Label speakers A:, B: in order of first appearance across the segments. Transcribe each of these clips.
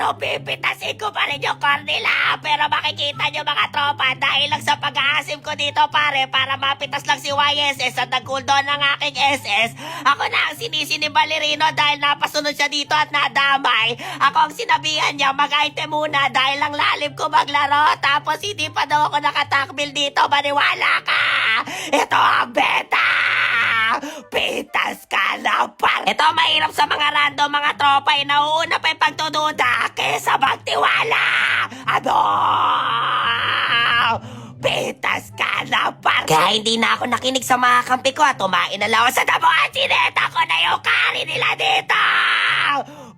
A: pero pipitasin ko pa rin yung Cornela. Pero makikita nyo mga tropa, dahil lang sa pag-aasim ko dito pare, para mapitas lang si YSS at nag-cooldown ng aking SS, ako na ang sinisi ni Balerino dahil napasunod siya dito at nadamay. Ako ang sinabihan niya mag-item muna dahil lang lalim ko maglaro, tapos hindi pa daw ako nakatakbil dito. Maniwala ka! Ito ang beta! Pitas ka na par! Ito mahirap sa mga random mga tropa, nauuna pa yung pagtududa kesa magtiwala! Ano? Pitas ka na par! Kaya hindi na ako nakinig sa mga kampi ko at tumain na lang ako sa damo at sineta ko na yung kari nila dito!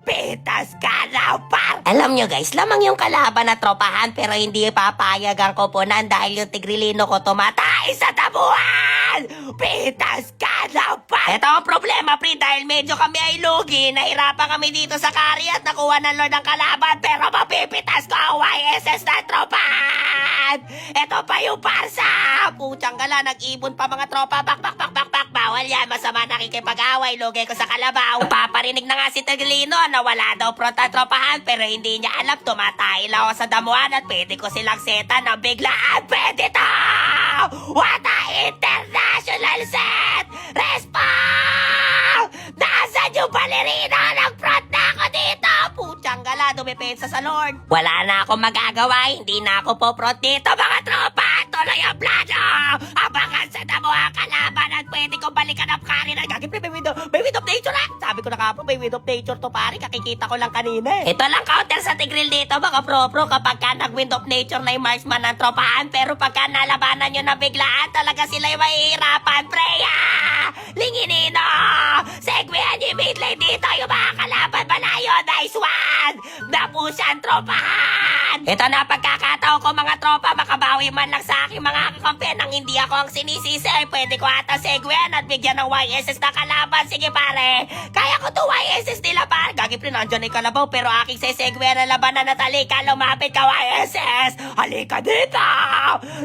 A: Pitas ka na par! Alam nyo guys, lamang yung kalaban na tropahan pero hindi papayag ang koponan dahil yung tigrilino ko tumatay sa damuhan! Pitas ka na par! Ito ang problema pre, dahil medyo kami ay lugi, nahirapan kami dito sa kari at nakuha ng Lord ang kalaban pero mapipitas ko ang YSS na tropahan! Ito pa yung parsa! Putsang gala, nag-ibon pa mga tropa, bak! Bawal yan, masama nakikipag-away, lugi ko sa kalabaw. Paparinig na nga si Tigrilino na wala daw tropahan pero hindi niya alam, tumatay lang ako sa damuhan at pwede ko silang seta na biglaan. Pwede to! What a international set! Respawn! Nasaan yung Balerino? Nag-front na ako dito! Putsang gala, dumipensa sa Lord. Wala na akong magagawa, hindi na ako po-front dito mga tropa! Tuloy ang plano! Abangan sa damuhan kalaban at pwede ko balikan ang kari na gagawin. May wind of nature na! Sabi ko na kapro, may wind of nature to pare, kakikita ko lang kanina eh. Ito lang counter sa Tigril dito mga pro kapag ka nag-wind of nature na yung marksman ng tropahan, pero pagka nalabanan nyo na biglaan, talaga sila yung mahihirapan. Preya! Linginino! Segwayan yung mid lane dito, yung mga kalaban malayo. Nice one! Napusan tropahan! Ito na pagkakataon ko mga tropa, makabawi man lang sa aking mga kakampi nang hindi ako ang sinisisi, ay pwede ko ata segwayan at bigyan ng YSS na kalaban. Sige pare, kaya ko to YSS nila pare. Gagi pre, nandyan ay kalabaw pero aking sesegwayan na labanan at halika, lumapit ka YSS. Halika dito!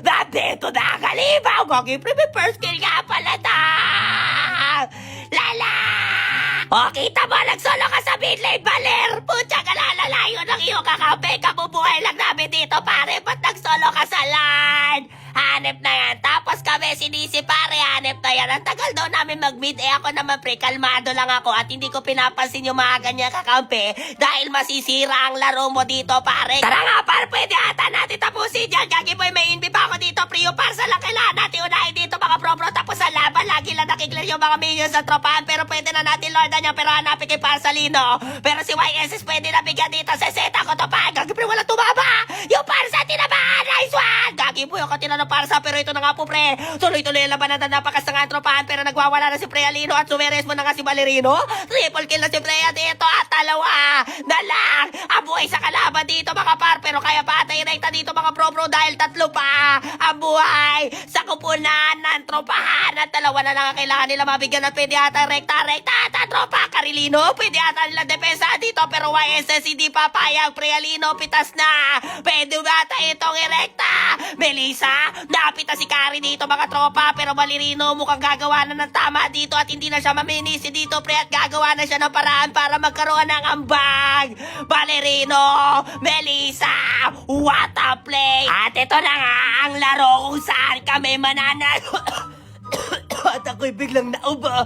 A: Nandito na ang kalibaw. Gagi pre, may first kill nga pala ta! Lala! O, kita mo, nagsolo ka sa mid lane, Baler! Putya ka, lalalayo ng iyong kakampi. Kabubuhay lang namin dito, pare. Ba't nagsolo ka sa line? Hanep na yan. Tapos kami sinisi, pare, hanep na yan. Ang tagal daw namin mag-mid. Ako naman, pre, kalmado lang ako at hindi ko pinapansin yung mga ganyan kakampi dahil masisira ang laro mo dito, pare. Tara nga, pare, pwede ata natin tapusin dyan. Gagi boy, may inbi pa ako dito, pre. Yung parsa lang kailangan natin unahin dito, mga pro-pro. Tapos sa laban, lagi lang nakiklear yung mga minions sa tropahan. Pero pwede na natin lordan yan, pero hanapin kay Parsalino. Pero si YSS pwede na bigyan dito sa seta ko to, pa. Gagi, pre, walang tumaba. Yung parsa, tinabahan. Nice one! Gagi po, yung katina ng parsa. Pero ito na nga po, pre. Tuloy-tuloy ang laban na napakasangan tropahan. Pero nagwawala na si Prealino at sumeres mo na nga si Balerino. Triple kill na si Prea dito at dalawa na lang ang buhay sa kalaban dito, mga par. Pero kaya pa atay rekta dito, mga pro-pro, dahil tatlo pa ang buhay sa kupunan ng tropahan. At dalawa na lang ang kailangan nila mabigyan at pwede ata rekta at tropa. Carilino, pwede ata nila depensa dito. Pero YSS hindi papayag. Prealino, pitas na. Pwede ata itong erekta. Melissa, napita si Kari dito, mga tropa. Pero Balerino mukhang gagawa na ng tama dito at hindi na siya maminisi dito, pre. At gagawa na siya ng paraan para magkaroon ng ambag. Balerino, Melissa, what a play! At ito na nga ang laro kung saan kami mananalo. At ako'y biglang naubo.